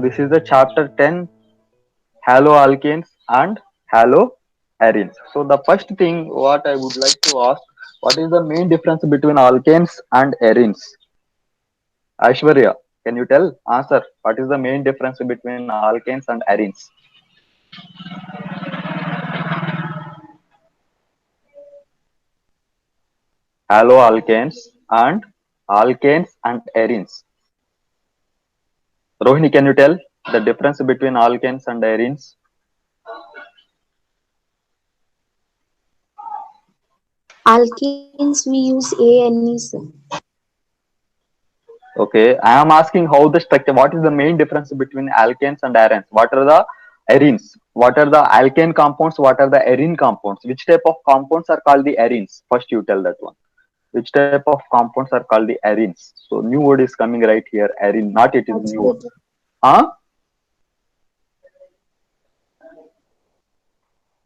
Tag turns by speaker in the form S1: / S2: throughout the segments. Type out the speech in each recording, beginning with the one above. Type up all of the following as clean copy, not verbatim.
S1: this is the chapter 10, haloalkanes and haloarenes. So the first thing what I would like to ask, what is the main difference between alkanes and arenes? Aishwarya, can you tell? Answer. What is the main difference between alkanes and arenes? Haloalkanes and arenes. Rohini, can you tell the difference between alkanes and arenes?
S2: Alkanes we use ANE, sir.
S1: Okay, I am asking how the structure. What is the main difference between alkanes and arenes? What are the arenes? What are the alkane compounds? What are the arene compounds? Which type of compounds are called the arenes? First, you tell that one. Which type of compounds are called the arenes? So new word is coming right here. Arene, not it is new.
S2: Oxidative.
S1: Huh?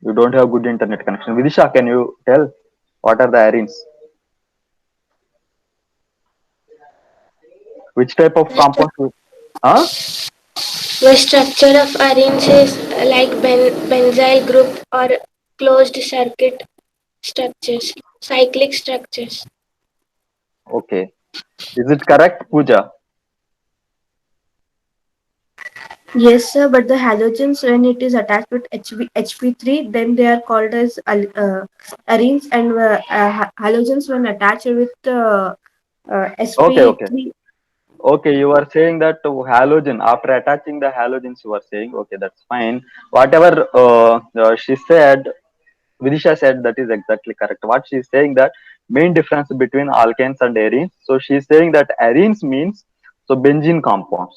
S1: You don't have good internet connection. Vidisha, can you tell what are the arenes? Which type of
S3: The, stru-
S1: compounds? Huh?
S3: the structure of arenes is like benzyl group or closed circuit structures, cyclic structures.
S1: Okay. Is it correct, Pooja?
S4: Yes, sir, but the halogens, when it is attached with HP3, then they are called as arenes, and halogens, when attached with
S1: Okay, okay.
S4: SP3.
S1: Okay, you are saying that halogen, after attaching the halogens, you are saying, okay, that's fine. Whatever she said, Vidisha said, that is exactly correct. What she is saying that main difference between alkanes and arenes. So she is saying that arenes means so benzene compounds.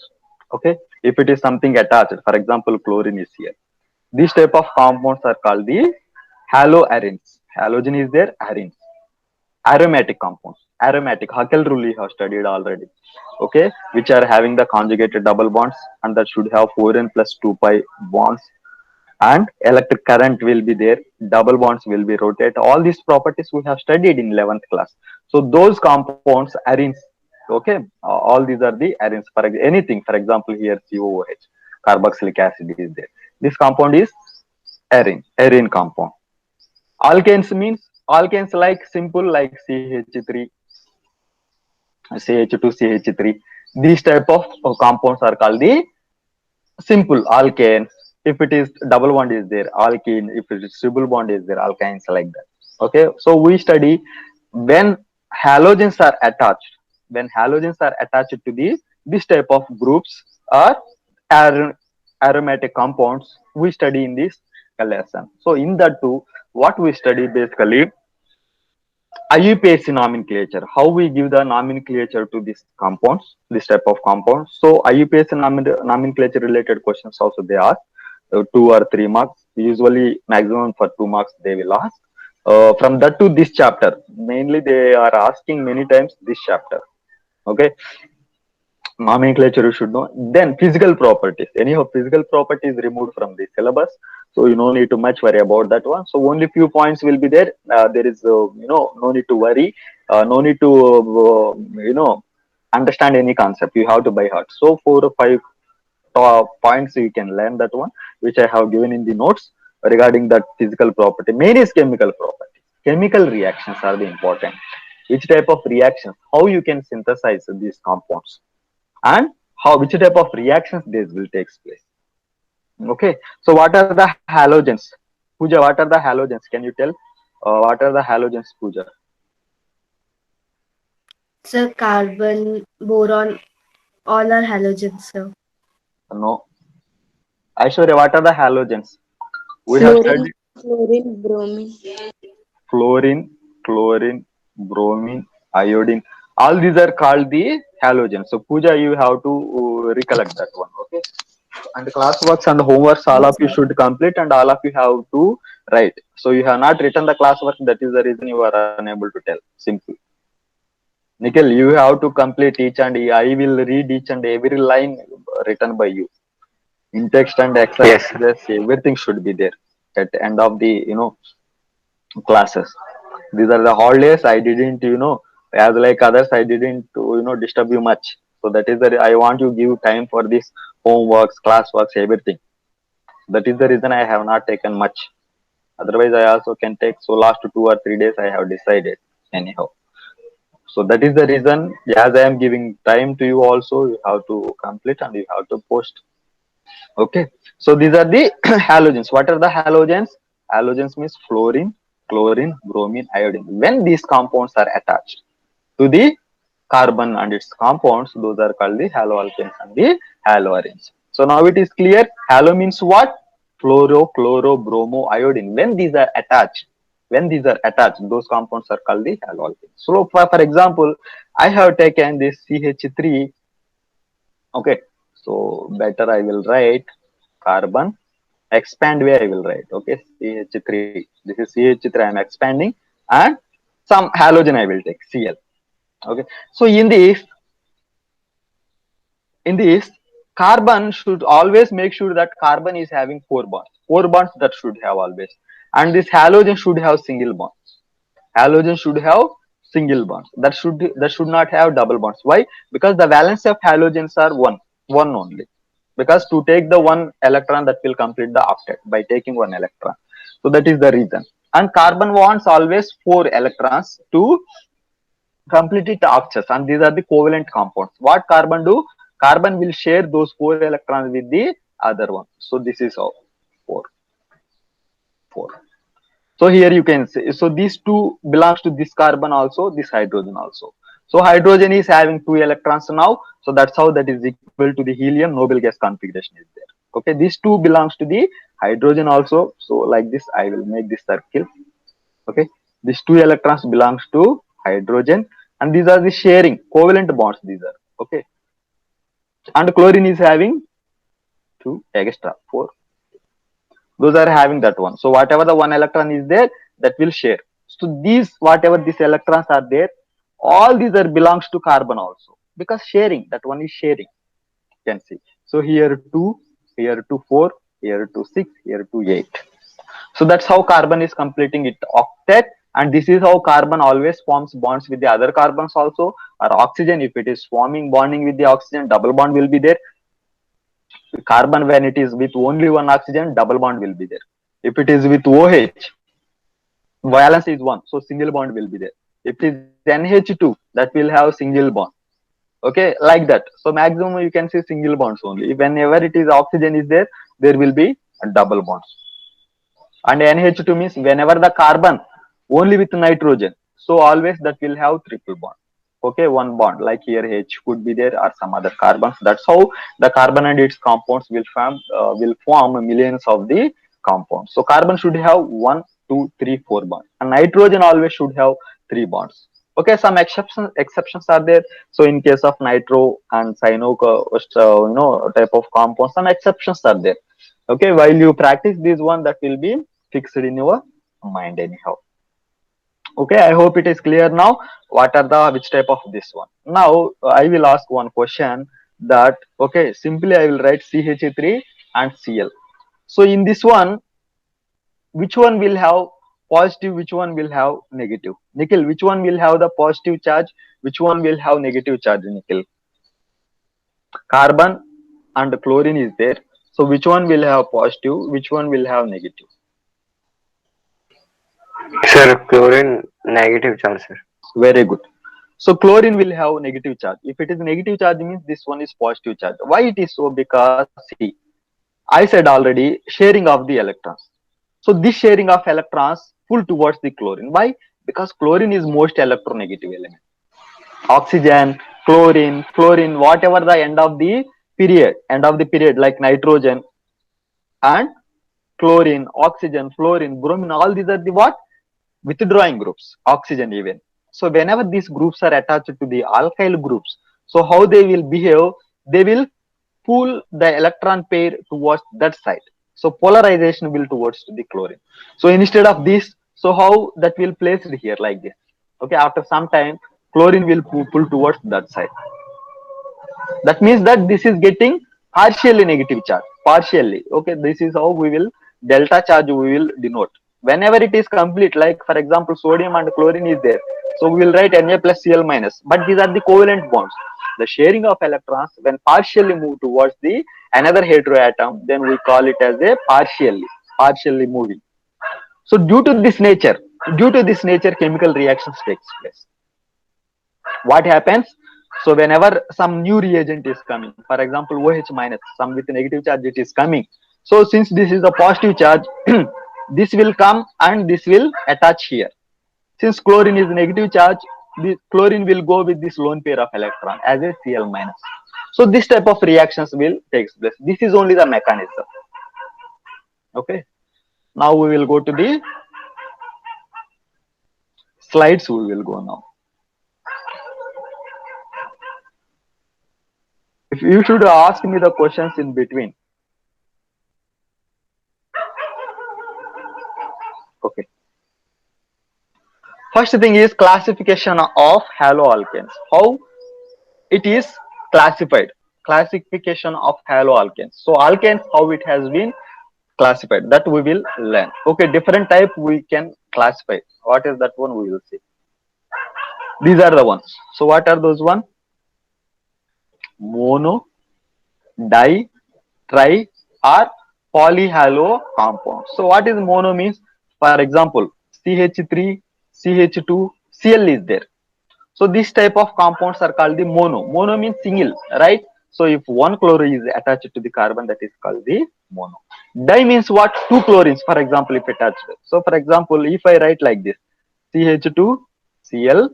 S1: Okay, if it is something attached, for example, chlorine is here. These type of compounds are called the haloarenes. Halogen is there, arenes. Aromatic compounds. Aromatic, Hakel rule you have studied already. Okay, which are having the conjugated double bonds and that should have 4n plus 2 pi bonds, and electric current will be there, double bonds will be rotate. All these properties we have studied in 11th class. So those compounds arenes. Okay, all these are the arenes. For anything, for example, here COOH, carboxylic acid is there. This compound is arene compound. Alkanes means alkanes like simple like CH3, CH2, CH3. These type of compounds are called the simple alkane. If it is double bond is there, alkene. If it is triple bond is there, alkynes like that. Okay, so we study when halogens are attached. When halogens are attached to the this type of groups or ar- aromatic compounds, we study in this lesson. So in that too, what we study basically IUPAC nomenclature, how we give the nomenclature to these compounds, this type of compounds. So IUPAC nomenclature related questions also they ask, 2 or 3 marks. Usually maximum for 2 marks they will ask. From that to this chapter, mainly they are asking many times this chapter. Okay, nomenclature you should know. Then physical properties. Anyhow, physical properties removed from the syllabus, so you no need to much worry about that one. So only few points will be there. There is no need to worry. No need to understand any concept. You have to by heart. So 4 or 5 points you can learn that one, which I have given in the notes regarding that physical property. Main is chemical property. Chemical reactions are the important. Which type of reactions? How you can synthesize these compounds, and how which type of reactions this will take place. Okay, so what are the halogens? Pooja, what are the halogens? Can you tell? What are the halogens, Pooja?
S4: Sir, carbon, boron, all are halogens, sir.
S1: No. Aishwarya, what are the halogens? We have
S2: Fluorine,
S1: studied
S2: fluorine, bromine.
S1: fluorine, chlorine, bromine, iodine. All these are called the halogens. So Pooja, you have to recollect that one. Okay. And classworks and homeworks, all
S4: Yes,
S1: of you
S4: sir.
S1: should complete and all of you have to write. So you have not written the classwork. That is the reason you are unable to tell. Simple. Nikhil, you have to complete each and I will read each and every line written by you in text and
S5: Yes.
S1: exercises. Everything should be there at the end of the classes. These are the holidays. I didn't as like others. I didn't disturb you much. So that is the I want you give time for this homeworks, classworks, everything. That is the reason I have not taken much. Otherwise, I also can take. So last 2 or 3 days, I have decided anyhow. So that is the reason. As I am giving time to you, also you have to complete and you have to post. Okay. So these are the halogens. What are the halogens? Halogens means fluorine, chlorine, bromine, iodine. When these compounds are attached to the carbon and its compounds, those are called the haloalkanes and the haloarenes. So now it is clear. Halo means what? Fluoro, chloro, bromo, iodine. When these are attached, those compounds are called the haloalkanes. So for example, I have taken this CH3. Okay, so better I will write carbon. Expand way I will write. Okay, CH3. This is CH3 I am expanding, and some halogen I will take Cl. Okay, so in this carbon should always make sure that carbon is having four bonds that should have always, and this halogen should have single bonds. Halogen should have single bonds, that should not have double bonds. Why? Because the valence of halogens are one only, because to take the one electron, that will complete the octet by taking one electron. So that is the reason. And carbon wants always 4 electrons to complete it octets, and these are the covalent compounds. What carbon do? Carbon will share those 4 electrons with the other one. So this is how 4 4. So here you can say, so these two belongs to this carbon also, this hydrogen also. So hydrogen is having 2 electrons now. So that's how that is equal to the helium noble gas configuration is there. Okay, these two belongs to the hydrogen also. So like this, I will make this circle. Okay, these 2 electrons belongs to hydrogen, and these are the sharing covalent bonds. These are okay, and chlorine is having 4. Those are having that one. So whatever the one electron is there, that will share. So these whatever these electrons are there, all these are belongs to carbon also, because sharing, that one is sharing. You can see. So here 2, here 4, here 6, here 8. So that's how carbon is completing it octet, and this is how carbon always forms bonds with the other carbons also, or oxygen. If it is forming bonding with the oxygen, double bond will be there. Carbon, when it is with only one oxygen, double bond will be there. If it is with OH, valence is 1, so single bond will be there. If it is NH2, that will have single bond. Okay, like that. So maximum you can see single bonds only. Whenever it is oxygen is there, there will be a double bonds. And NH2 means whenever the carbon only with nitrogen, so always that will have triple bond. Okay, one bond, like here H could be there, or some other carbons. That's how the carbon and its compounds will form millions of the compounds. So carbon should have 1, 2, 3, 4 bonds, and nitrogen always should have 3 bonds. Okay, some exceptions are there. So in case of nitro and cyano, type of compounds, some exceptions are there. Okay, while you practice this one, that will be fixed in your mind anyhow. Okay, I hope it is clear now. What are the which type of this one? Now I will ask one question, that okay, simply I will write CH3 and Cl. So in this one, which one will have positive, which one will have negative? Nikhil, which one will have the positive charge, which one will have negative charge? Nikhil, carbon and chlorine is there. So which one will have positive, which one will have negative?
S5: Sir, chlorine negative charge, sir.
S1: Very good. So chlorine will have negative charge. If it is negative charge, means this one is positive charge. Why it is so? Because see, I said already, sharing of the electrons. So this sharing of electrons pull towards the chlorine. Why? Because chlorine is most electronegative element. Oxygen, fluorine, whatever the end of the period, like nitrogen and chlorine, oxygen, fluorine, bromine, all these are the what? Withdrawing groups, oxygen even. So whenever these groups are attached to the alkyl groups, so how they will behave? They will pull the electron pair towards that side. So polarization will towards the chlorine. So instead of this, so how that will place it here like this? Okay, after some time, chlorine will pull towards that side. That means that this is getting partially negative charge, partially. Okay, this is how we will delta charge we will denote. Whenever it is complete, like for example, sodium and chlorine is there, so we will write Na plus Cl minus. But these are the covalent bonds. The sharing of electrons when partially move towards the another heteroatom, then we call it as a partially moving. So due to this nature, chemical reactions takes place. What happens? So whenever some new reagent is coming, for example OH minus, some with negative charge it is coming. So since this is a positive charge, this will come and this will attach here. Since chlorine is negative charge, the chlorine will go with this lone pair of electron as a Cl minus. So this type of reactions will take place. This is only the mechanism. Okay. Now we will go to the slides. We will go now. If you should ask me the questions in between. Okay. First thing is classification of haloalkanes. How it is classified. Classification of haloalkanes. So alkanes, how it has been classified, that we will learn. Okay, different type we can classify. What is that one? We will see. These are the ones. So what are those one? Mono, di, tri, or polyhalo compounds. So what is mono means? For example, CH3, CH2, Cl is there. So this type of compounds are called the mono. Mono means single, right? So if one chlorine is attached to the carbon, that is called the mono. Di means what? Two chlorines, for example, if attached. So for example, if I write like this, CH2, Cl,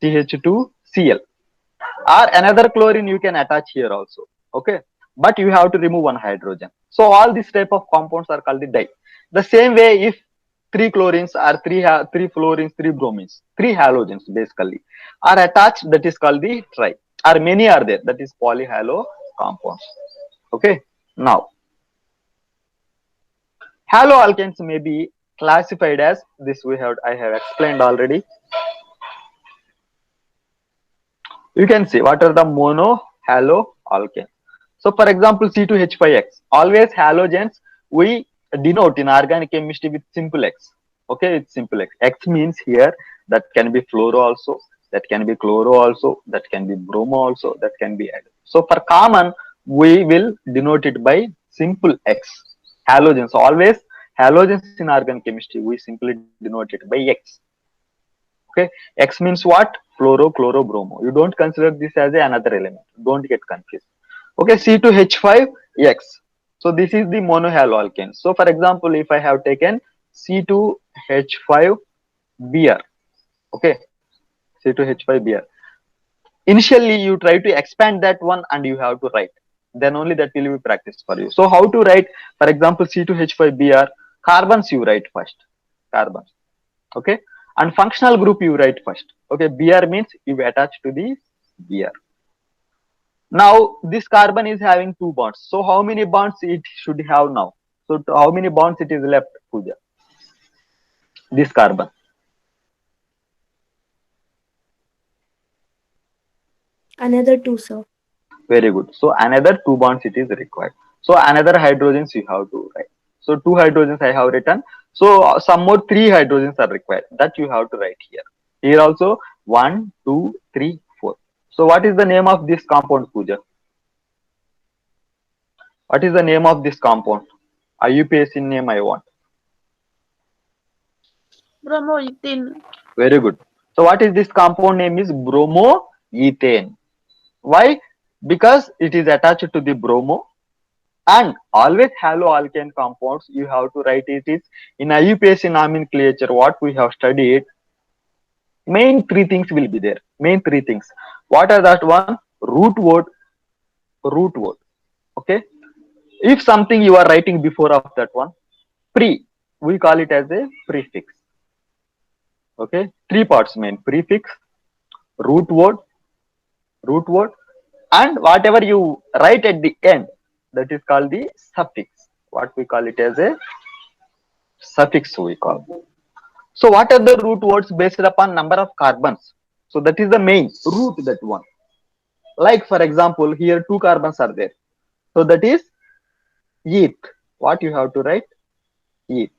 S1: CH2, Cl, or another chlorine you can attach here also. Okay, but you have to remove one hydrogen. So all these type of compounds are called the di. The same way, if three chlorines or three fluorines, three bromines, three halogens basically are attached, that is called the tri. Or many are there, that is polyhalo compounds. Okay, now haloalkanes may be classified as this. I have explained already. You can see what are the mono halo alkanes. So for example, C2H5X, always halogens we denote in organic chemistry with simple X. Okay, it's simple X. X means here that can be fluoro also, that can be chloro also, that can be bromo also, that can be added. So for common, we will denote it by simple X. Halogens, always halogens in organic chemistry, we simply denote it by X. Okay, X means what? Fluoro, chloro, bromo. You don't consider this as another element. Don't get confused. Okay, C2H5X. So this is the monohaloalkane. So for example, if I have taken C2H5Br, okay, C2H5Br. Initially, you try to expand that one and you have to write. Then only that will be practice for you. So how to write? For example, C2H5Br, carbons you write first. Carbons. Okay. And functional group you write first. Okay. Br means you attach to the Br. Now this carbon is having two bonds. So how many bonds it should have now? So how many bonds it is left, Pooja? This carbon.
S4: Another two, sir.
S1: Very good. So another two bonds it is required. So another hydrogens you have to write. So two hydrogens I have written. So some more three hydrogens are required. That you have to write here. Here also 1, 2, 3, 4. So what is the name of this compound, Pooja? What is the name of this compound? IUPAC name I want.
S2: Bromoethane.
S1: Very good. So what is this compound name is bromoethane. Why? Because it is attached to the bromo, and always haloalkane compounds you have to write it is in IUPAC nomenclature. What we have studied, main three things will be there. Main three things. What are that one? Root word. Okay. If something you are writing before of that one, we call it as a prefix. Okay. Three parts main: prefix, root word, and whatever you write at the end, that is called the suffix. What we call it as a suffix we call. So what are the root words based upon number of carbons? So that is the main root, that one. Like for example, here two carbons are there. So that is eth. What you have to write? Eth.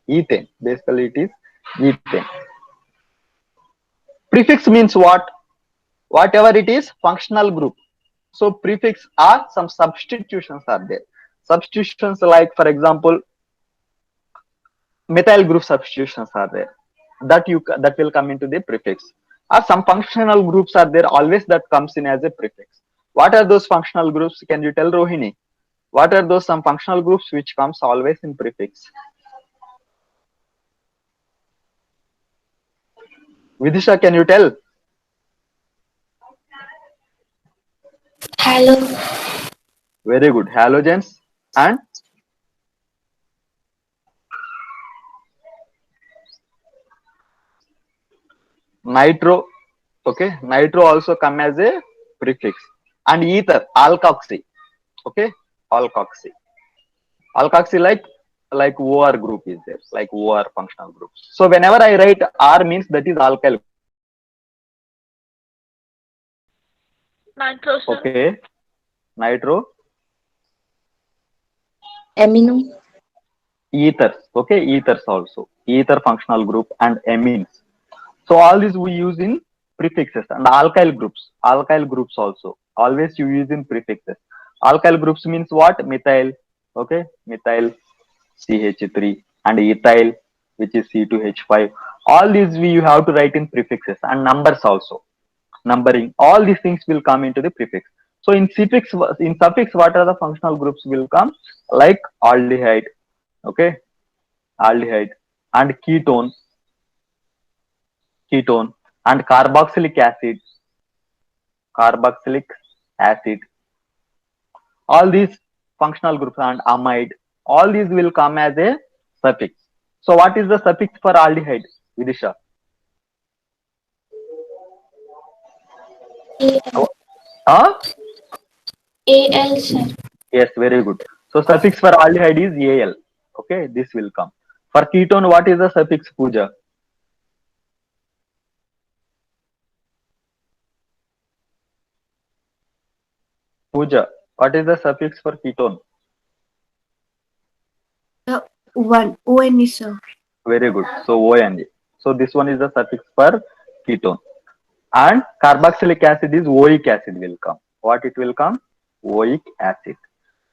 S1: Ethane. Basically it is ethane. Prefix means what? Whatever it is, functional group. So prefix are some substitutions are there. Substitutions like, for example, methyl group substitutions are there. That will come into the prefix. Or some functional groups are there always that comes in as a prefix. What are those functional groups? Can you tell, Rohini? What are those some functional groups which comes always in prefix? Vidisha, can you tell?
S3: Halo.
S1: Very good. Halogens and nitro. Okay, nitro also come as a prefix. And ether, alkoxy. Okay, alkoxy. Alkoxy like OR group is there, like OR functional group. So whenever I write R means that is alkyl.
S2: Nitro, sir.
S1: Okay, nitro,
S6: Amino.
S1: ethers. Okay, ethers also. Ether functional group and amines. So all these we use in prefixes and alkyl groups. Alkyl groups also. Always you use in prefixes. Alkyl groups means what? Methyl. Okay, methyl CH3 and ethyl, which is C2H5. All these we you have to write in prefixes and numbers also. Numbering. All these things will come into the prefix. So in suffix, what are the functional groups will come? Like aldehyde, okay, aldehyde and ketone and carboxylic acid. All these functional groups and amide, all these will come as a suffix. So what is the suffix for aldehyde, Vidisha?
S3: AL.
S1: Huh?
S3: AL, sir.
S1: Yes, very good. So suffix for aldehyde is Al. Okay, this will come. For ketone, what is the suffix, Pooja? Pooja, what is the suffix for ketone?
S4: One. ON, sir.
S1: Very good. So ON. So this one is the suffix for ketone. And carboxylic acid is OIC acid will come. What it will come? OIC acid.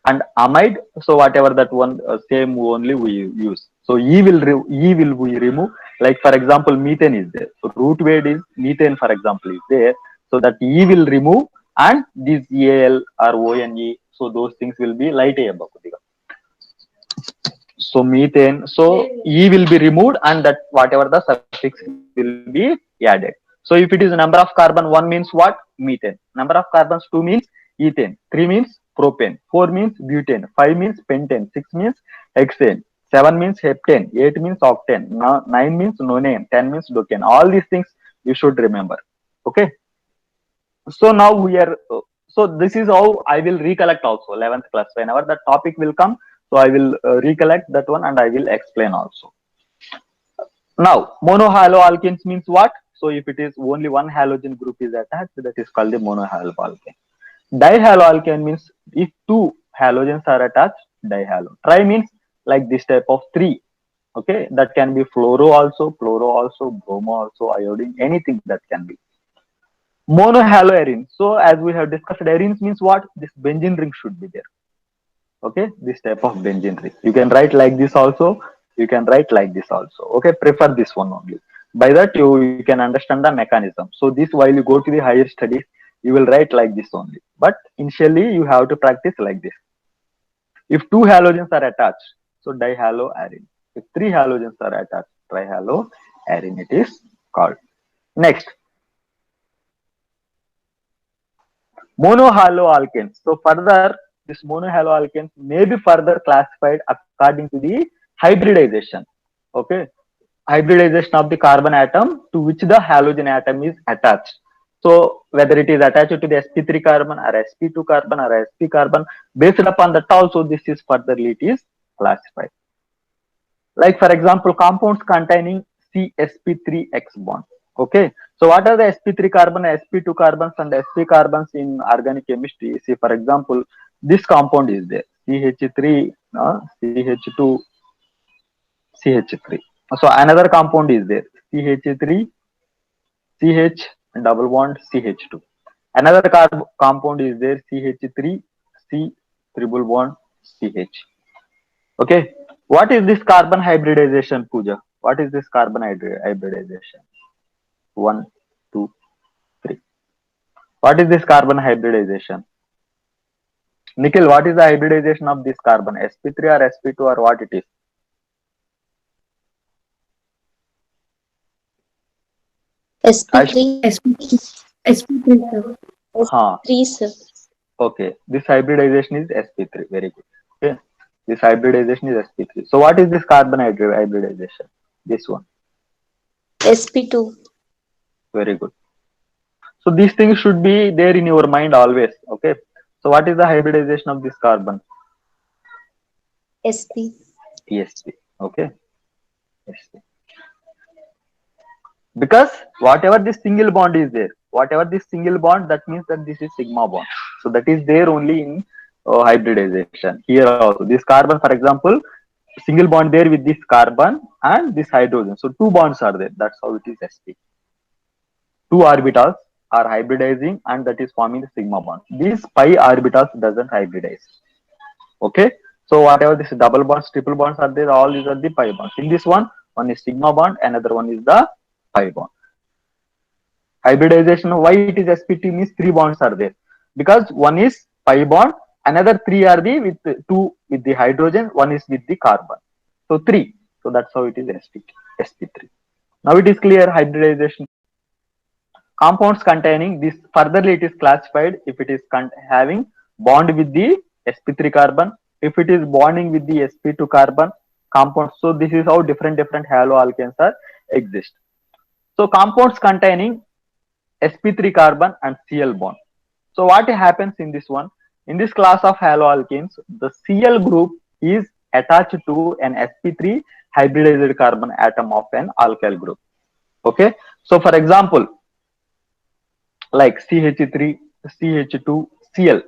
S1: And amide, so whatever that one same only we use. So E will we remove. Like for example, methane is there. So root word is methane, for example, is there. So that E will remove and this Al or ONE. So those things will be light above. So methane, so E will be removed and that whatever the suffix will be added. So if it is number of carbon, 1 means what? Methane. Number of carbons, 2 means ethane. 3 means propane. 4 means butane. 5 means pentane. 6 means hexane. 7 means heptane. 8 means octane. 9 means nonane. 10 means docane. All these things you should remember. Okay. So now we are, so this is how I will recollect also 11th class. Whenever the topic will come, so I will recollect that one and I will explain also. Now, monohaloalkanes means what? So if it is only one halogen group is attached, that is called the monohaloalkane. Dihaloalkane means if two halogens are attached, dihalo. Tri means like this type of three. Okay, that can be fluoro also, bromo also, iodine, anything that can be. Monohaloarine. So as we have discussed, arenes means what? This benzene ring should be there. Okay, this type of benzene ring. You can write like this also. You can write like this also. Okay, prefer this one only. By that you can understand the mechanism. So this while you go to the higher studies, you will write like this only. But initially you have to practice like this. If two halogens are attached, so dihaloarine. If three halogens are attached, trihaloarine it is called. Next, monohaloalkanes. So further, this monohaloalkanes may be further classified according to the hybridization. Okay, hybridization of the carbon atom to which the halogen atom is attached. So whether it is attached to the sp3 carbon or sp2 carbon or sp carbon, based upon that also this is furtherly it is classified. Like for example, compounds containing CsP3x bond. Okay, so what are the sp3 carbon, sp2 carbons and sp carbons in organic chemistry? See, for example, this compound is there, CH3, CH2, CH3. So another compound is there, CH3, CH double bond, CH2. Another compound is there, CH3, C triple bond CH. Okay. What is this carbon hybridization, Pooja? What is this carbon hybridization? 1, 2, 3. What is this carbon hybridization? Nikhil, what is the hybridization of this carbon? sp3 or sp2 or what it is?
S3: SP3.
S4: SP3, sir.
S1: Huh.
S3: 3, sir.
S1: Okay. This hybridization is sp3. Very good. Okay. This hybridization is sp3. So what is this carbon hybridization? This one.
S3: SP2.
S1: Very good. So these things should be there in your mind always. Okay. So what is the hybridization of this carbon?
S3: SP.
S1: sp. Okay. sp. Because whatever this single bond is there, whatever this single bond, that means that this is sigma bond. So that is there only in hybridization. Here also, this carbon, for example, single bond there with this carbon and this hydrogen. So two bonds are there. That's how it is sp. Two orbitals are hybridizing and that is forming the sigma bond. These pi orbitals doesn't hybridize. Okay. So whatever this double bonds, triple bonds are there, all these are the pi bonds. In this one is sigma bond, another one is the pi bond. Hybridization, why it is sp2 means three bonds are there, because one is pi bond, another three are the with two with the hydrogen, one is with the carbon. So three. So that's how it is sp3. Now it is clear hybridization. Compounds containing this, furtherly it is classified if it is having bond with the sp3 carbon, if it is bonding with the sp2 carbon compounds. So this is how different haloalkanes are exist. So compounds containing sp3 carbon and Cl bond. So what happens in this one? In this class of haloalkanes, the Cl group is attached to an sp3 hybridized carbon atom of an alkyl group. Okay. So for example, like CH3, CH2, Cl.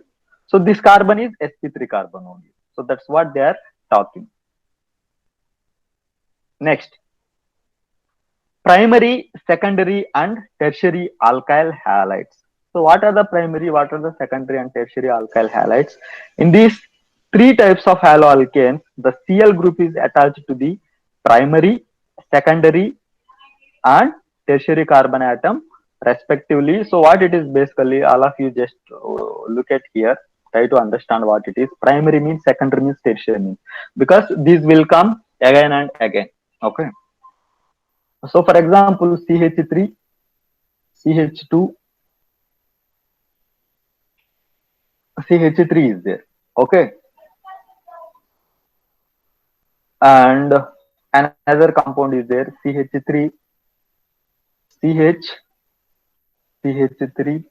S1: So this carbon is sp3 carbon only. So that's what they are talking. Next, primary, secondary and tertiary alkyl halides. So what are the primary, what are the secondary and tertiary alkyl halides? In these three types of haloalkanes, the Cl group is attached to the primary, secondary and tertiary carbon atom respectively. So what it is basically, all of you just look at here, try to understand what it is. Primary means, secondary means, tertiary means, because these will come again and again. Okay. So for example, CH3, CH2, CH3 is there. Okay. And another compound is there, CH3, CH, CH3,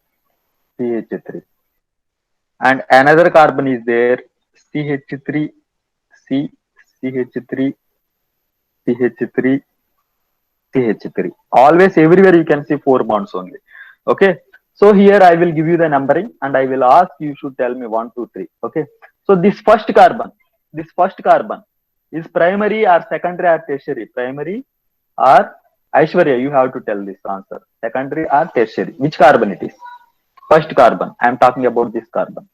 S1: CH3. And another carbon is there, CH3, C, CH3, CH3, CH3. Always everywhere you can see four bonds only. Okay. So here I will give you the numbering and I will ask you should tell me 1, 2, 3. Okay. So this first carbon is primary or secondary or tertiary? Primary or Aishwarya, you have to tell this answer. Secondary or tertiary? Which carbon it is? First carbon. I am talking about this carbon.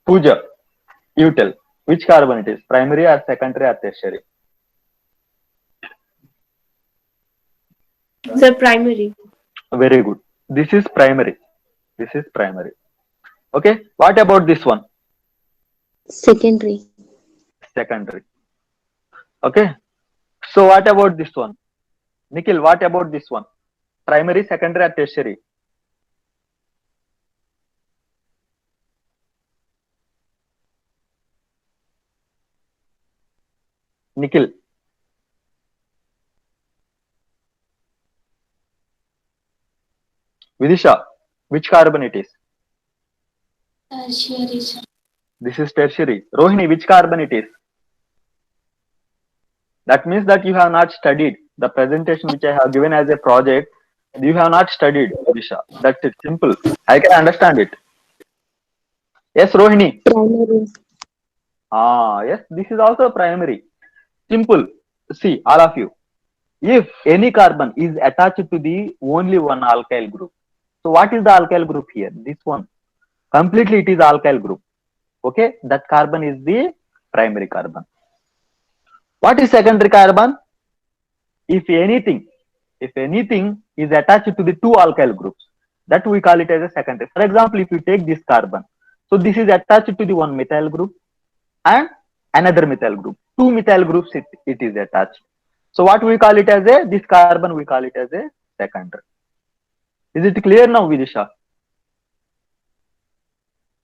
S1: Pooja, you tell. Which carbon it is? Primary or secondary or tertiary?
S4: The primary.
S1: Very good. This is primary. This is primary. Okay. What about this one?
S3: Secondary.
S1: Secondary. Okay. So what about this one? Nikhil, what about this one? Primary, secondary or tertiary? Nikhil. Vidisha, which carbon it is?
S3: Tertiary, sir.
S1: This is tertiary. Rohini, which carbon it is? That means that you have not studied the presentation which I have given as a project. You have not studied, Vidisha. That's it. Simple. I can understand it. Yes, Rohini.
S3: Primary.
S1: Yes, this is also primary. Simple. See, all of you. if any carbon is attached to the only one alkyl group. So what is the alkyl group here? This one. Completely it is alkyl group. Okay, that carbon is the primary carbon. What is secondary carbon? If anything is attached to the two alkyl groups, that we call it as a secondary. For example, if you take this carbon, so this is attached to the one methyl group and another methyl group. Two methyl groups it is attached. So what we call it as a, this carbon we call it as a secondary. Is it clear now, Vidisha?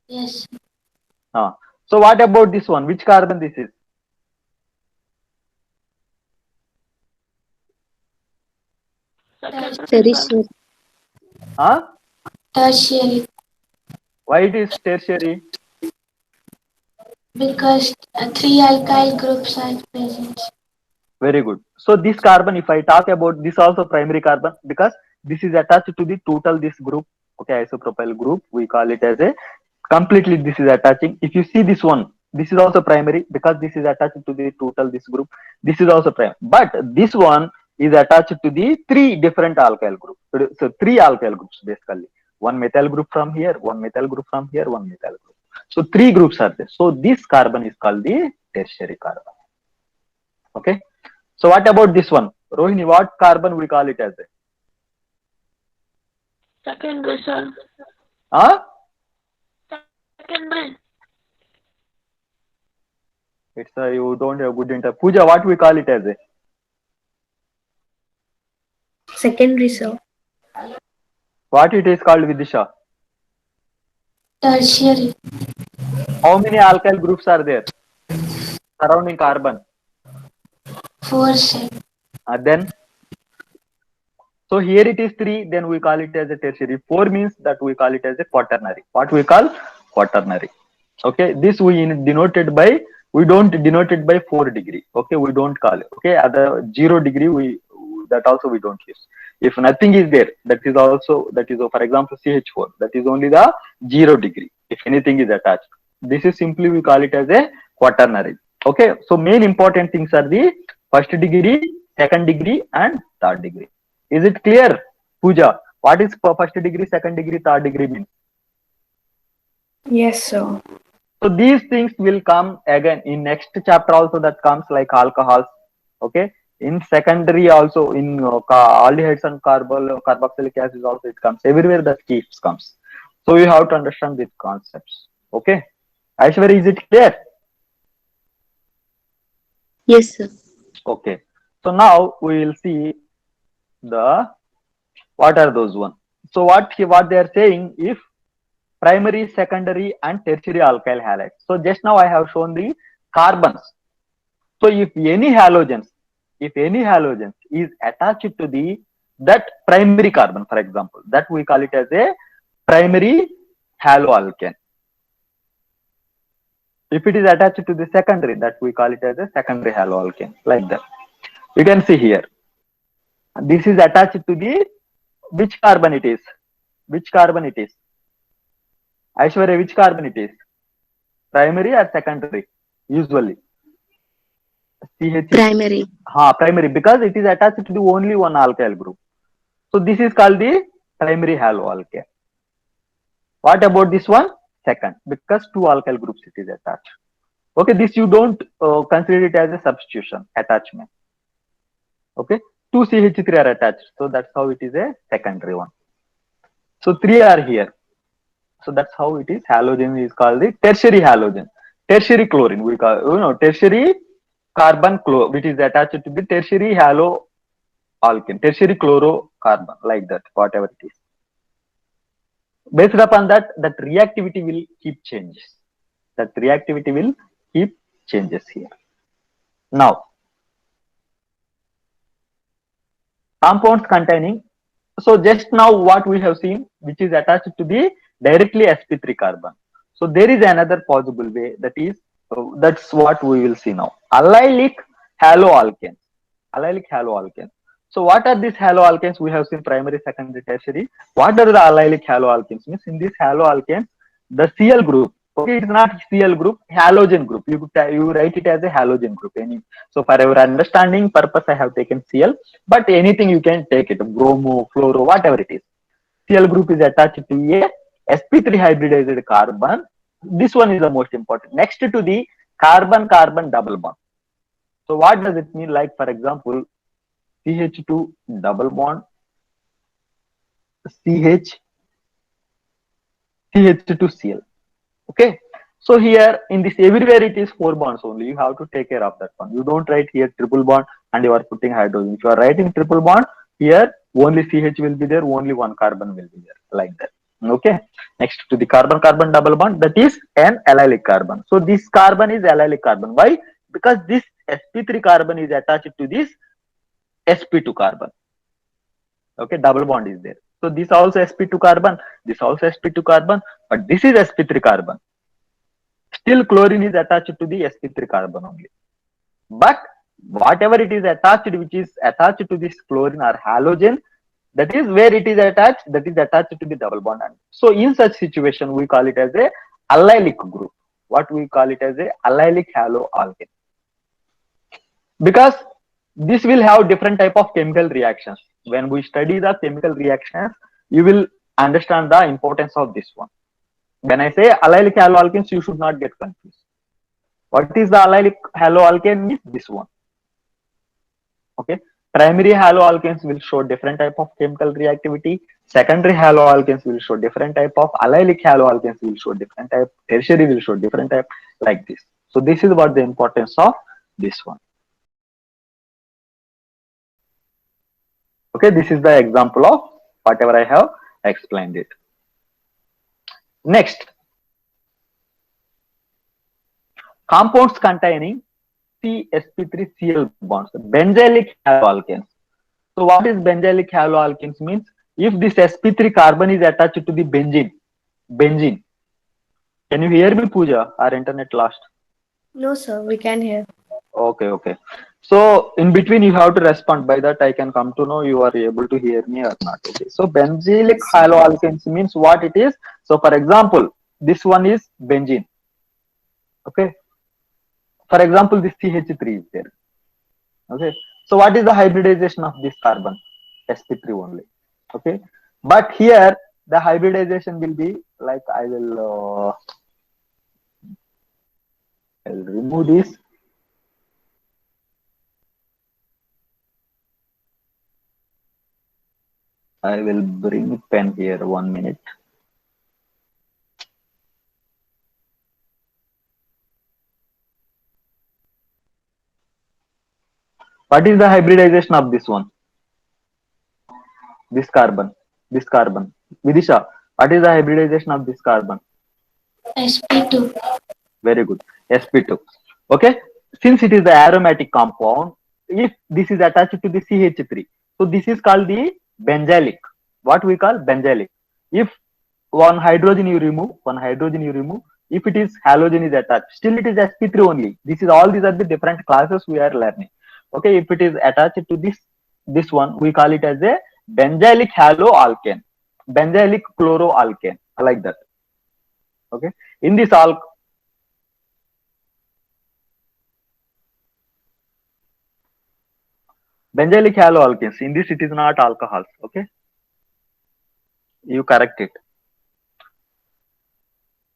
S3: Yes.
S1: So what about this one? Which carbon this is?
S2: Secondary, sir.
S3: Tertiary.
S1: Huh?
S3: Tertiary.
S1: Why it is tertiary?
S3: Because three alkyl groups are present.
S1: Very good. So this carbon, if I talk about this also primary carbon, because this is attached to the total this group, okay, isopropyl group, we call it as a completely this is attaching. If you see this one, this is also primary because this is attached to the total this group. This is also primary, but this one is attached to the three different alkyl groups. So three alkyl groups basically. One methyl group from here, one methyl group from here, one methyl group. So three groups are there. So this carbon is called the tertiary carbon. Okay. So what about this one? Rohini, what carbon we call it as a?
S2: Secondary, sir.
S1: Huh?
S2: Secondary.
S1: It's a, you don't have good inter. Pooja, what we call it as a?
S4: Secondary, sir.
S1: What it is called, Vidisha?
S3: Tertiary.
S1: How many alkyl groups are there surrounding carbon?
S3: 4, sir.
S1: Then, so here it is 3, then we call it as a tertiary. 4 means that we call it as a quaternary. What we call quaternary. Okay, this we denoted by, we don't denote it by 4 degree. Okay, we don't call it. Okay, at the 0 degree, we that also we don't use. If nothing is there, that is also, that is for example CH4, that is only the 0 degree. If anything is attached, this is simply we call it as a quaternary. Okay, so main important things are the first degree, second degree, and third degree. Is it clear, Pooja? What is first degree, second degree, third degree means?
S4: Yes, sir.
S1: So these things will come again in next chapter also, that comes like alcohols. Okay, in secondary also, in aldehydes and carboxylic acids also it comes. Everywhere that keeps comes. So you have to understand these concepts. Okay, Aishwarya, is it clear?
S3: Yes, sir.
S1: Okay, so now we will see the what are those one. So what they are saying, if primary, secondary, and tertiary alkyl halides. So just now I have shown the carbons. So if any halogens is attached to the that primary carbon, for example, that we call it as a primary haloalkane. If it is attached to the secondary, that we call it as a secondary haloalkane, like that. You can see here. This is attached to the, which carbon it is? Which carbon it is? Aishwarya, which carbon it is? Primary or secondary? Usually. CH.
S3: Primary.
S1: Primary, because it is attached to the only one alkyl group. So this is called the primary haloalkane. What about this one? Second, because two alkyl groups it is attached. Okay, this you don't consider it as a substitution, attachment. Okay, two CH3 are attached. So that's how it is a secondary one. So 3 are here. So that's how it is. Halogen is called the tertiary halogen. Tertiary chlorine, we call, tertiary carbon which is attached to the tertiary haloalkane, tertiary chlorocarbon, like that, whatever it is. Based upon that, that reactivity will keep changes. That reactivity will keep changes here. Now, compounds containing, so just now what we have seen, which is attached to the directly sp3 carbon. So there is another possible way, that is, that's what we will see now. Allylic haloalkanes. Allylic haloalkanes. So what are these haloalkanes? We have seen primary, secondary, tertiary. What are the allylic haloalkanes? Means in this haloalkanes, the Cl group Okay, it's not Cl group, halogen group. You write it as a halogen group. So for your understanding purpose, I have taken Cl, but anything you can take it, bromo, fluoro, whatever it is. Cl group is attached to a sp3 hybridized carbon. This one is the most important. Next to the carbon-carbon double bond. So what does it mean? Like for example, CH2 double bond, CH, CH2Cl. Okay. So here in this everywhere it is 4 bonds only. You have to take care of that one. You don't write here triple bond and you are putting hydrogen. If you are writing triple bond, here only CH will be there, only one carbon will be there, like that. Okay. Next to the carbon-carbon double bond, that is an allylic carbon. So this carbon is allylic carbon. Why? Because this sp3 carbon is attached to this sp2 carbon. Okay, double bond is there. So this also sp2 carbon, this also sp2 carbon, but this is sp3 carbon. Still chlorine is attached to the sp3 carbon only. But whatever it is attached, which is attached to this chlorine or halogen, that is where it is attached, that is attached to the double bond. So in such situation, we call it as a allylic group. What we call it as a allylic haloalkane. Because this will have different type of chemical reactions. When we study the chemical reactions, you will understand the importance of this one. When I say allylic haloalkanes, you should not get confused. What is the allylic haloalkane? Is this one. Okay. Primary haloalkanes will show different type of chemical reactivity. Secondary haloalkanes will show different type of. Allylic haloalkanes will show different type. Tertiary will show different type, like this. So this is what the importance of this one. Okay, this is the example of whatever I have explained it. Next, compounds containing CsP3Cl bonds, benzylic haloalkanes. So what is benzylic haloalkanes means? If this sp3 carbon is attached to the benzene. Can you hear me, Pooja? Our internet lost.
S4: No, sir, we can hear.
S1: Okay. So in between you have to respond. By that I can come to know you are able to hear me or not. Okay. So benzylic haloalkanes means what it is. So for example, this one is benzene. Okay. For example, this CH3 is there. Okay. So what is the hybridization of this carbon? sp3 only. Okay. But here the hybridization will be like I'll remove this. I will bring pen here 1 minute. What is the hybridization of this one? This carbon. Vidisha, what is the hybridization of this carbon?
S3: sp2.
S1: Very good. sp2. Okay. Since it is the aromatic compound, if this is attached to the CH3, so this is called the benzylic. What we call benzylic. If one hydrogen you remove, if it is halogen is attached, still it is sp3 only. These are the different classes we are learning. Okay, if it is attached to this one, we call it as a benzylic haloalkane, benzylic chloroalkane, like that. Okay, in this benzylic haloalkanes, in this it is not alcohols. Okay, you correct it.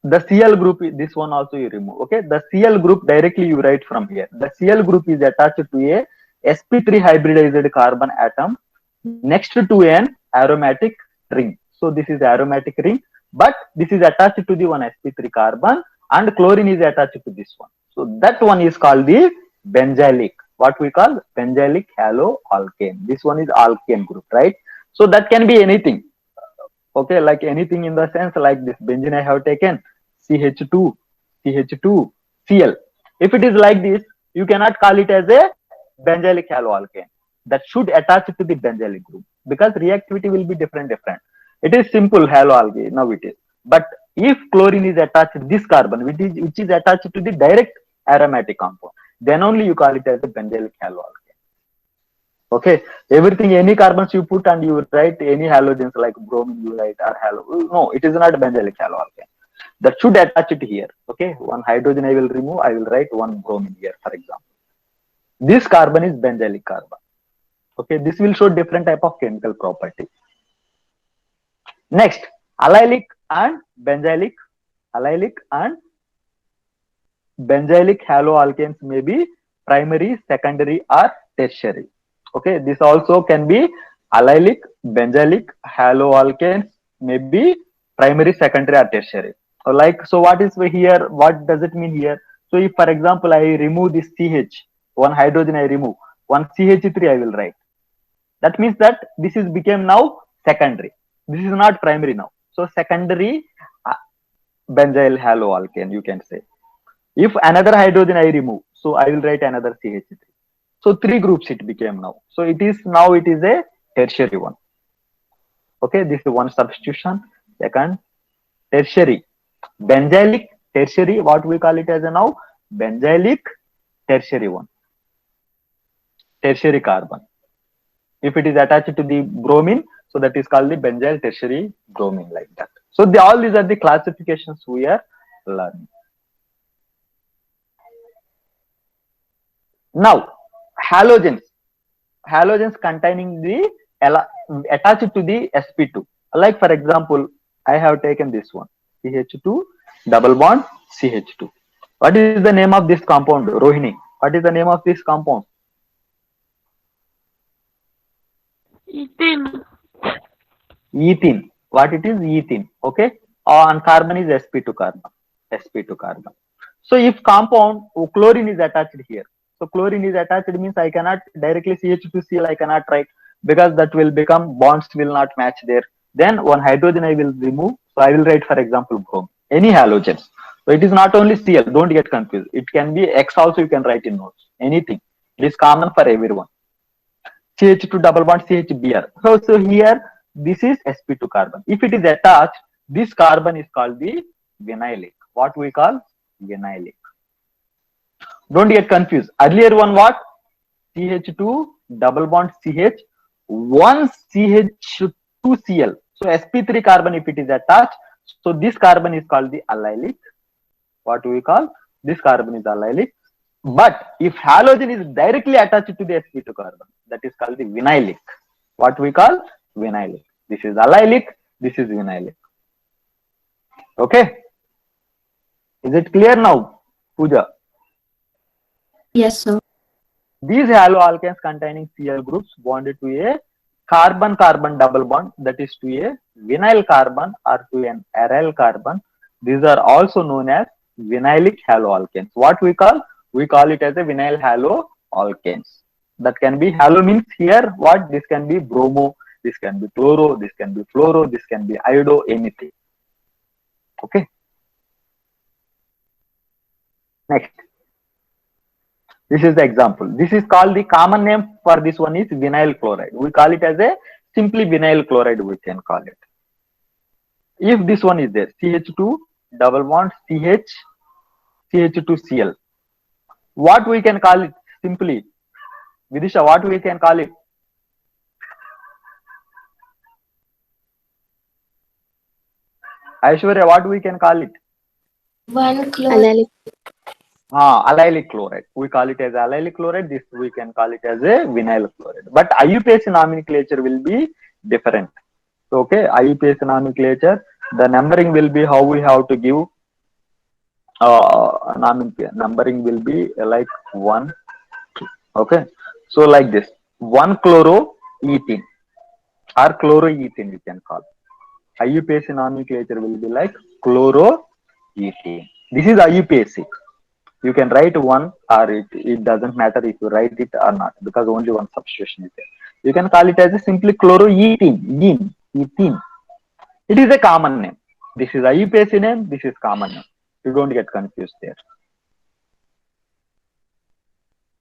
S1: The Cl group, this one also you remove. Okay, the Cl group directly you write from here. The Cl group is attached to a sp3 hybridized carbon atom next to an aromatic ring. So this is aromatic ring, but this is attached to the one sp3 carbon and chlorine is attached to this one. So that one is called the benzylic. What we call benzylic haloalkane. This one is alkane group, right? So that can be anything. Okay, like anything in the sense like this benzene I have taken CH2, Cl. If it is like this, you cannot call it as a benzylic haloalkane. That should attach to the benzylic group because reactivity will be different. It is simple haloalkane, now it is. But if chlorine is attached to this carbon, which is attached to the direct aromatic compound, then only you call it as a benzylic haloalkane. Okay, everything, any carbons you put and you write any halogens like bromine you write or halo. No, it is not benzylic haloalkane. that should attach it here. Okay, one hydrogen I will remove, I will write one bromine here, for example. This carbon is benzylic carbon. Okay, this will show different type of chemical property. Next, allylic and benzylic, allylic and benzylic haloalkanes may be primary, secondary, or tertiary. Okay, this also can be allylic, benzylic haloalkanes may be primary, secondary, or tertiary. So like, so what is here? What does it mean here? So if, for example, I remove this CH, one hydrogen I remove, one CH3 I will write. That means that this is became now secondary. This is not primary now. So secondary benzyl haloalkane, you can say. If another hydrogen I remove, so I will write another CH3. So 3 groups it became now. So it is now it is a tertiary one. Okay, this is one substitution. Second, tertiary. Benzylic tertiary, what we call it as a now? Benzylic tertiary one. Tertiary carbon. If it is attached to the bromine, so that is called the benzyl tertiary bromine, like that. So all these are the classifications we are learning. Now, halogens containing the attached to the sp2. Like for example, I have taken this one, CH2 double bond CH2. What is the name of this compound, Rohini? What is the name of this compound?
S2: Ethene.
S1: Ethene. What it is? Ethene. Okay. And carbon is sp2 carbon. sp2 carbon. So if compound chlorine is attached here, so chlorine is attached means I cannot directly CH2Cl I cannot write, because that will become bonds will not match there. Then one hydrogen I will remove. So I will write, for example, bromine. Any halogens. So it is not only Cl. Don't get confused. It can be X also. You can write in notes. Anything. It is common for everyone. CH2 double bond CHBr. So here this is sp2 carbon. If it is attached, this carbon is called the vinylic. What we call vinylic. Don't get confused. Earlier one what? CH2 double bond CH, one CH2Cl. So sp3 carbon if it is attached, so this carbon is called the allylic. What we call? This carbon is allylic. But if halogen is directly attached to the sp2 carbon, that is called the vinylic. What we call? Vinylic. This is allylic, this is vinylic. Okay? Is it clear now, Pooja?
S4: Yes, sir.
S1: These haloalkanes containing Cl groups bonded to a carbon-carbon double bond, that is to a vinyl carbon or to an aryl carbon. These are also known as vinylic haloalkanes. What we call? We call it as a vinyl haloalkanes. That can be halo means here what? This can be bromo, this can be chloro, this can be fluoro, this can be iodo, anything. Okay. Next. This is the example. This is called, the common name for this one is vinyl chloride. We call it as a simply vinyl chloride, we can call it. If this one is there, CH2 double bond CH, CH2Cl. What we can call it simply? Vidisha, what we can call it? Aishwarya, what we can call it?
S3: One chloride.
S1: Allylic chloride. We call it as allylic chloride. This we can call it as a vinyl chloride. But IUPAC nomenclature will be different. So, okay, IUPAC nomenclature, the numbering will be how we have to give. Numbering will be like 1, 2. Okay. So like this, 1 chloroethene or chloroethene we can call. IUPAC nomenclature will be like chloroethene. This is IUPAC. You can write 1 or it doesn't matter if you write it or not, because only one substitution is there. You can call it as a simply chloroethene. Ethene. It is a common name. This is IUPAC name, this is common name. You don't get confused there.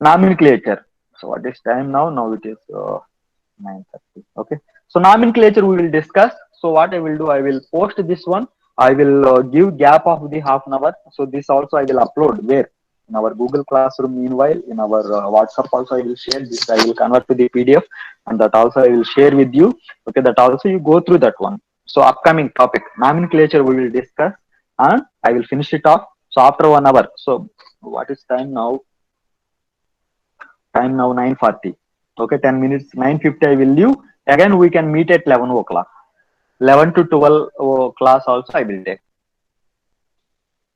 S1: Nomenclature. So what is time now? Now it is 9:30. Okay. So nomenclature we will discuss. So what I will do, I will post this one. I will give gap of the half an hour. So this also I will upload where? In our Google Classroom. Meanwhile, in our WhatsApp also I will share this. I will convert to the PDF, and that also I will share with you. Okay, that also you go through that one. So upcoming topic, nomenclature we will discuss. and I will finish it off. So after 1 hour, so what is time now? Time now 9:40. Okay, 10 minutes, 9:50 I will leave. Again, we can meet at 11 o'clock. 11 to 12 class also I will take.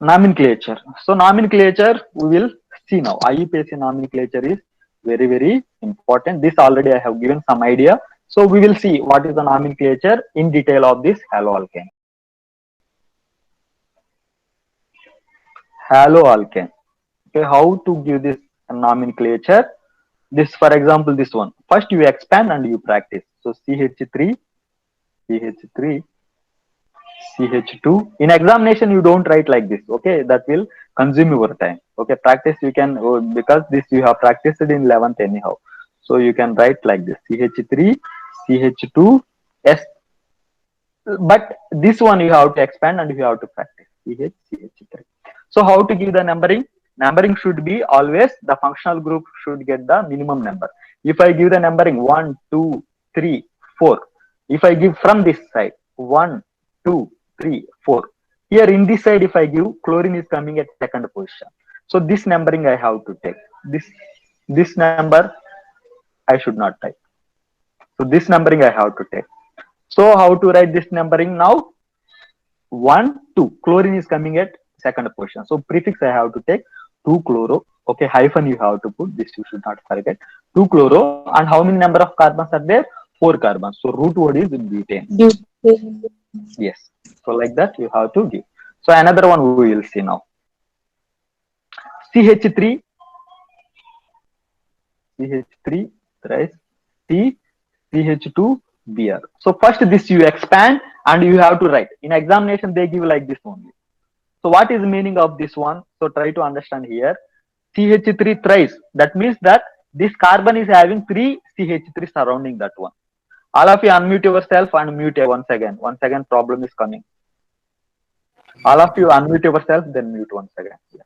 S1: Nomenclature. So nomenclature we will see now. IUPAC nomenclature is very, very important. This already I have given some idea. So we will see what is the nomenclature in detail of this haloalkane. Haloalkane. Okay, how to give this nomenclature? This, for example, this one. First you expand and you practice. So CH3, CH3, CH2. In examination, you don't write like this. Okay, that will consume your time. Okay, practice you can, because this you have practiced in 11th anyhow. So you can write like this: CH3, CH2, S. But this one you have to expand and you have to practice. CH, CH3. So how to give the numbering? Numbering should be always the functional group should get the minimum number. If I give the numbering 1, 2, 3, 4. If I give from this side 1, 2, 3, 4. Here in this side, if I give, chlorine is coming at second position. So this numbering I have to take. This number I should not type. So this numbering I have to take. So how to write this numbering now? 1, 2. Chlorine is coming at second position. So prefix I have to take 2 chloro. Okay, hyphen you have to put. This you should not forget. 2 chloro. And how many number of carbons are there? 4 carbons. So root word is butane. Yes. So like that you have to give. So another one we will see now. CH3, CH3, thrice C, CH2, Br. So first this you expand and you have to write. In examination they give like this only. So what is the meaning of this one? So try to understand here. CH3 thrice. That means that this carbon is having 3 CH3 surrounding that one. All of you unmute yourself and mute once again. Once again problem is coming. All of you unmute yourself, then mute once again. Yeah.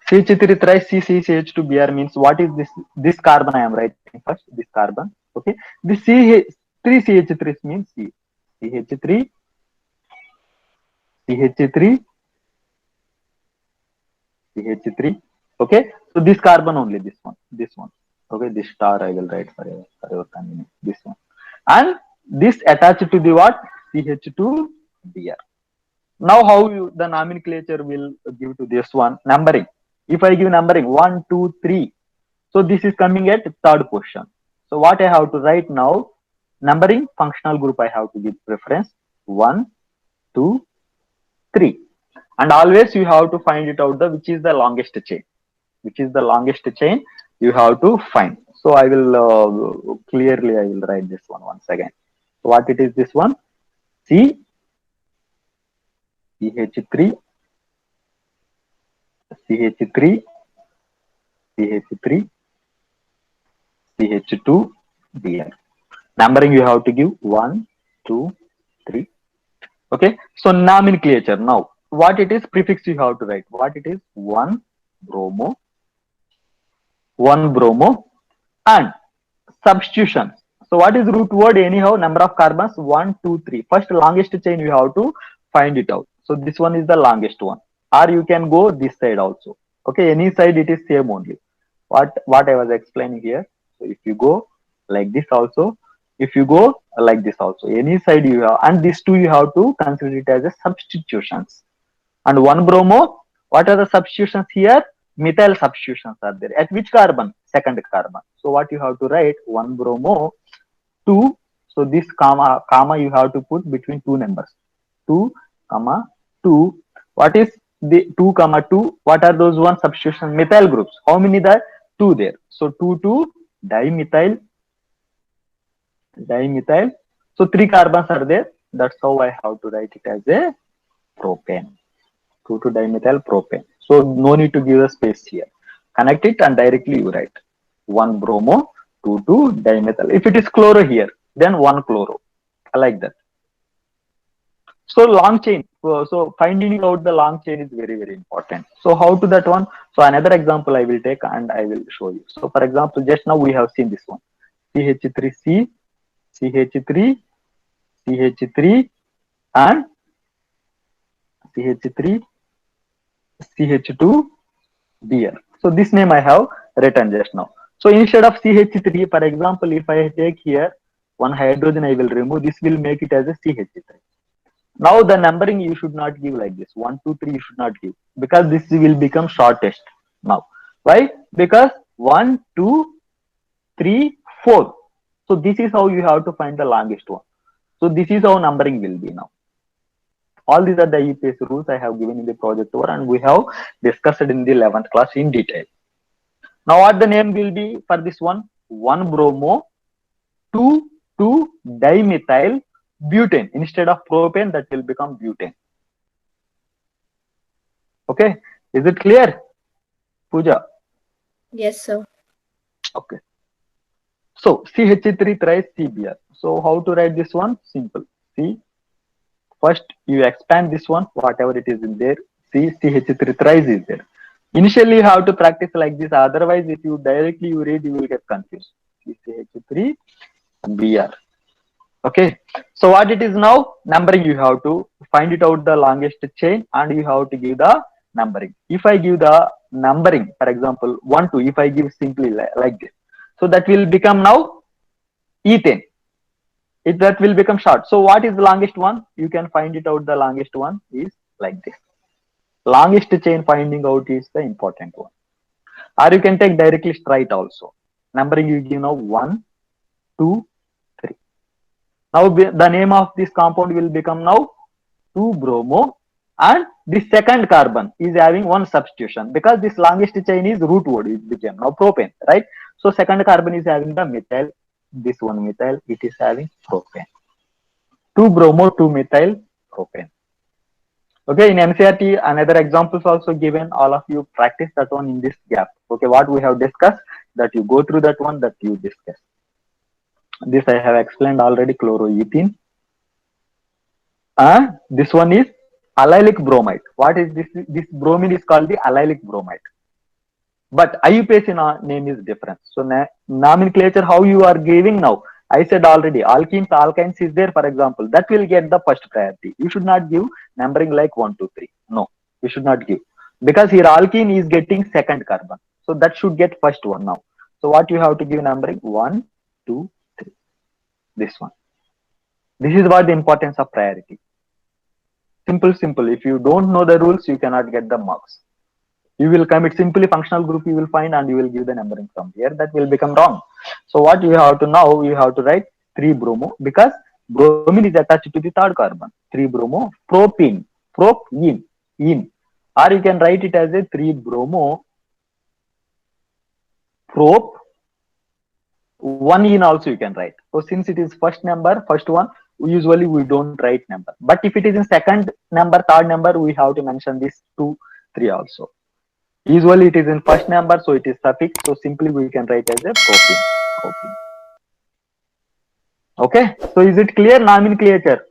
S1: CH3 thrice CH2 Br means what is this? This carbon I am writing first. This carbon. Okay. This CH3 CH3 means C. CH3, CH3, CH3. Okay. So this carbon only, this one. Okay. This star I will write for your convenience. This one. And this attached to the what? CH2 Br. Now how the nomenclature will give to this one? Numbering. If I give numbering 1, 2, 3. So this is coming at third position. So what I have to write now? Numbering functional group I have to give preference. 1, 2, 3. And always you have to find it out which is the longest chain. Which is the longest chain you have to find. So I will clearly I will write this one once again. So what it is this one? C, CH3, CH3, CH3, CH2, Br. Numbering you have to give 1, 2, 3. Okay. So nomenclature now. What it is? Prefix you have to write. What it is? 1 bromo, and substitution. So what is root word? Anyhow, number of carbons 1, 2, 3. First longest chain you have to find it out. So this one is the longest one. Or you can go this side also. Okay, any side it is same only. What I was explaining here. So if you go like this also, if you go like this also, any side you have, and these two you have to consider it as a substitutions. And 1 bromo, what are the substitutions here? Methyl substitutions are there. At which carbon? Second carbon. So what you have to write? 1 bromo, 2. So this comma you have to put between two numbers. 2, 2. What is the 2, 2? What are those one substitution? Methyl groups. How many there? 2 there. So 2, 2, dimethyl. So 3 carbons are there. That's how I have to write it as a propane. 2,2-dimethyl propane. So no need to give a space here. Connect it and directly you write 1 bromo, 2,2-dimethyl. If it is chloro here, then 1 chloro. I like that. So long chain. So finding out the long chain is very, very important. So how to that one? So another example I will take and I will show you. So for example, just now we have seen this one. CH3C, CH3, CH3 and CH3, CH2, Br. So this name I have written just now. So instead of CH3, for example, if I take here one hydrogen, I will remove. This will make it as a CH3. Now the numbering you should not give like this. 1, 2, 3 you should not give because this will become shortest now. Why? Because 1, 2, 3, 4. So this is how you have to find the longest one. So this is how numbering will be now. All these are the EPS rules I have given in the project over and we have discussed in the 11th class in detail. Now what the name will be for this one? 1-bromo, 2,2-dimethyl butane. Instead of propane, that will become butane. Okay, is it clear, Pooja?
S4: Yes, sir.
S1: Okay. So CH3 thrice CBr. So how to write this one? Simple. See, first you expand this one, whatever it is in there. See, CH3 thrice is there. Initially you have to practice like this. Otherwise, if you directly you read, you will get confused. CH3 Br. Okay. So what it is now? Numbering you have to find it out the longest chain and you have to give the numbering. If I give the numbering, for example, 1, 2, if I give simply like this, so that will become now ethane. That will become short. So what is the longest one? You can find it out. The longest one is like this. Longest chain finding out is the important one. Or you can take directly straight also. Numbering you give now 1, 2, 3. Now the name of this compound will become now 2-bromo and the second carbon is having one substitution because this longest chain is root word, it became now propane, right? So second carbon is having the methyl, this one methyl, it is having propane. 2-bromo, 2-methyl propane. Okay, in NCERT, another examples also given. All of you practice that one in this gap. Okay, what we have discussed, that you go through that one, that you discuss. This I have explained already, chloroethene. This one is allylic bromide. What is this? This bromine is called the allylic bromide. But IUPAC name is different. So nomenclature, how you are giving now? I said already, alkenes, alkynes is there, for example. That will get the first priority. You should not give numbering like 1, 2, 3. No, you should not give. Because here alkene is getting second carbon. So that should get first one now. So what you have to give numbering? 1, 2, 3. This one. This is what the importance of priority. Simple. If you don't know the rules, you cannot get the marks. You will commit simply functional group you will find and you will give the numbering from here. That will become wrong. So what you have to now, you have to write 3-bromo because bromine is attached to the third carbon. 3-bromo, propene, in. Or you can write it as a 3-bromo, prop, 1 in also you can write. So since it is first number, first one, usually we don't write number. But if it is in second number, third number, we have to mention this 2, 3 also. Usually it is in first number, so it is suffix. So simply we can write as a propene. Okay. So is it clear? Nomenclature.